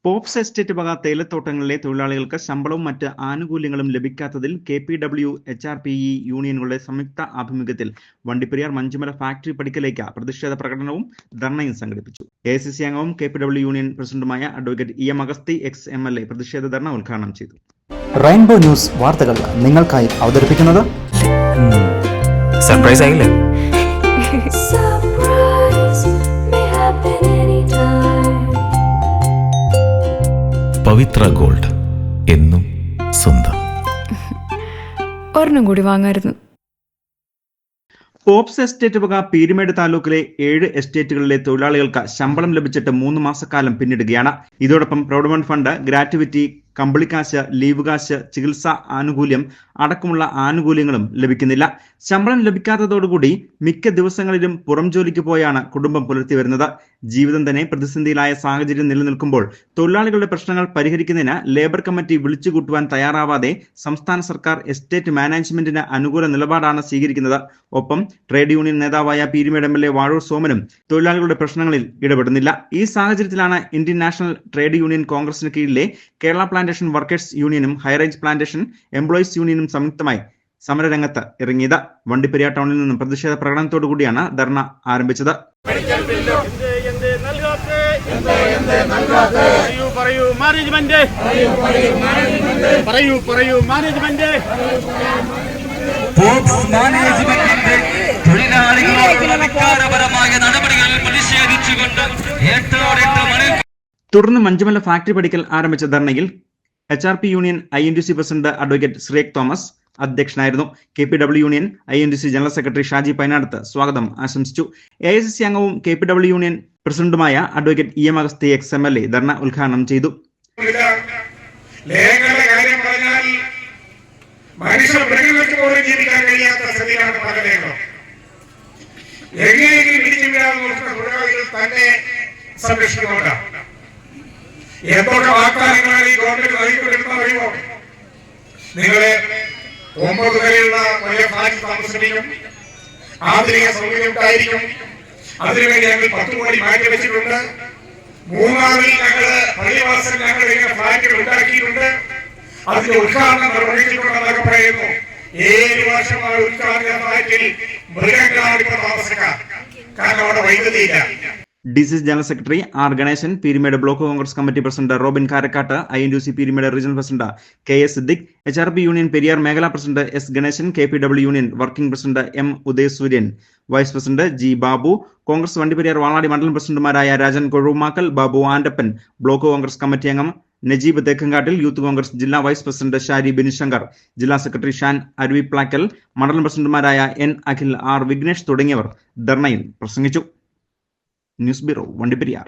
Pops estate വക തേയിലത്തോട്ടങ്ങളിലെ തൊഴിലാളികൾക്ക് ശമ്പളവും മറ്റ് ആനുകൂല്യങ്ങളും ലഭിക്കാത്തതിൽ KPW HRPE യൂണിയനുകളുടെ സംയുക്ത ആഭിമുഖ്യത്തിൽ വണ്ടിപ്പെരിയാർ മഞ്ചുമല ഫാക്ടറി പടിക്കലേക്ക് പ്രതിഷേധ പ്രകടനവും ധർണയും സംഘടിപ്പിച്ചു. AICC അംഗവും KPW യൂണിയൻ പ്രസിഡന്റുമായ അഡ്വക്കേറ്റ് EM അഗസ്തി ex-MLA പ്രതിഷേധ ധർണ ഉദ്ഘാടനം ചെയ്തു. റെയിൻബോ ന്യൂസ് വാർത്തകൾ നിങ്ങൾക്കായി അവതരിപ്പിക്കുന്നത് സർപ്രൈസ് ആയില്ലേ? പവിത്ര ഗോൾഡ് എന്നും സ്വന്തം. ഒരെണ്ണം കൂടി വാങ്ങായിരുന്നു. പോപ്സ് എസ്റ്റേറ്റ് വക പീരുമേട് താലൂക്കിലെ 7 എസ്റ്റേറ്റുകളിലെ തൊഴിലാളികൾക്ക് ശമ്പളം ലഭിച്ചിട്ട് 3 മാസക്കാലം പിന്നിടുകയാണ്. ഇതോടൊപ്പം പ്രൊവിഡന്റ് ഫണ്ട്, ഗ്രാറ്റുവിറ്റി, കമ്പിളിക്കാശ്, ലീവ് കാശ്, ചികിത്സാ ആനുകൂല്യം അടക്കമുള്ള ആനുകൂല്യങ്ങളും ലഭിക്കുന്നില്ല. ശമ്പളം ലഭിക്കാത്തതോടുകൂടി മിക്ക ദിവസങ്ങളിലും പുറം ജോലിക്ക് പോയാണ് കുടുംബം പുലർത്തി വരുന്നത്. ജീവിതം തന്നെ പ്രതിസന്ധിയിലായ സാഹചര്യം നിലനിൽക്കുമ്പോൾ തൊഴിലാളികളുടെ പ്രശ്നങ്ങൾ പരിഹരിക്കുന്നതിന് ലേബർ കമ്മിറ്റി വിളിച്ചുകൂട്ടുവാൻ തയ്യാറാവാതെ സംസ്ഥാന സർക്കാർ എസ്റ്റേറ്റ് മാനേജ്മെന്റിന് അനുകൂല നിലപാടാണ് സ്വീകരിക്കുന്നത്. ഒപ്പം ട്രേഡ് യൂണിയൻ നേതാവായ പീരുമേട് MLA വാഴൂർ സോമനും തൊഴിലാളികളുടെ പ്രശ്നങ്ങളിൽ ഇടപെടുന്നില്ല. ഈ സാഹചര്യത്തിലാണ് ഇന്ത്യൻ നാഷണൽ ട്രേഡ് യൂണിയൻ കോൺഗ്രസിന് കീഴിലെ കേരള പ്ലാന്റേഷൻ വർക്കേഴ്സ് യൂണിയനും ഹൈറേഞ്ച് പ്ലാന്റേഷൻ എംപ്ലോയീസ് യൂണിയനും സംയുക്തമായി സമരരംഗത്ത് ഇറങ്ങിയത്. വണ്ടിപ്പെരിയാർ ടൗണിൽ നിന്നും പ്രതിഷേധ പ്രകടനത്തോടുകൂടിയാണ് ധർണ ആരംഭിച്ചത്. തുടർന്ന് മഞ്ചുമല ഫാക്ടറി പടിക്കൽ ആരംഭിച്ച ധർണയിൽ HRP union INTC president advocate Sreek Thomas അധ്യക്ഷനായിരുന്നു. KPW union INTC general secretary Shaji Painadath സ്വാഗതം ആശംസിച്ചു. AICC അംഗവും KPW യൂണിയൻ പ്രസിഡന്റുമായ അഡ്വക്കേറ്റ് EM അഗസ്തി ex-MLA ധർണ ഉദ്ഘാടനം ചെയ്തു. എന്തൊക്കെ വാഗ്ദാനങ്ങളാണ് ഈ ഗവൺമെന്റ് നൽകിക്കൊണ്ടിരുന്നത് അറിയുമോ? നിങ്ങളെ 9 വരെയുള്ള വലിയ ഫ്ലാറ്റ് താമസിക്കും, ആധുനിക സൗകര്യം ഉണ്ടായിരിക്കും. അതിനുവേണ്ടി ഞങ്ങൾ 10 കോടി മാറ്റി വെച്ചിട്ടുണ്ട്. മൂന്നാറിൽ ഞങ്ങള് പള്ളിവാസൽ ഞങ്ങൾ ഇങ്ങനെ ഫ്ലാറ്റുകൾ ഉണ്ടാക്കിയിട്ടുണ്ട്. അതിന്റെ ഉദ്ഘാടനം നിർവഹിച്ചിട്ടുണ്ടെന്നൊക്കെ പറയുന്നു. 7 വർഷമായി ഉദ്ഘാടന ഫ്ലാറ്റിൽ മൃഗങ്ങളാണ് ഇപ്പോൾ താമസക്കാർ. കാരണം അവിടെ വൈദ്യുതിയില്ല. DCC general secretary R Ganeshan, Peermade block Congress committee president Robin Karakkat, INTC Peermade regional president KS Siddique, HRP union Periyar മേഖലാ president S Ganeshan, KPW union working president M Udayasooryan, vice president G Babu, Congress Vandiperiyar Valadi മണ്ഡലം പ്രസിഡന്റുമാരായ Rajan Kozhumakkal, Babu Andappan, block Congress committee അംഗം നജീബ് തേക്കങ്കാട്ടിൽ, യൂത്ത് കോൺഗ്രസ് ജില്ലാ വൈസ് പ്രസിഡന്റ് ഷാരി ബിനിശങ്കർ, ജില്ലാ secretary Shaan Aruviplackal, മണ്ഡലം പ്രസിഡന്റുമാരായ N Akhil, R Vignesh തുടങ്ങിയവർ ധർണയിൽ പ്രസംഗിച്ചു. News bureau, Vandiperiyar.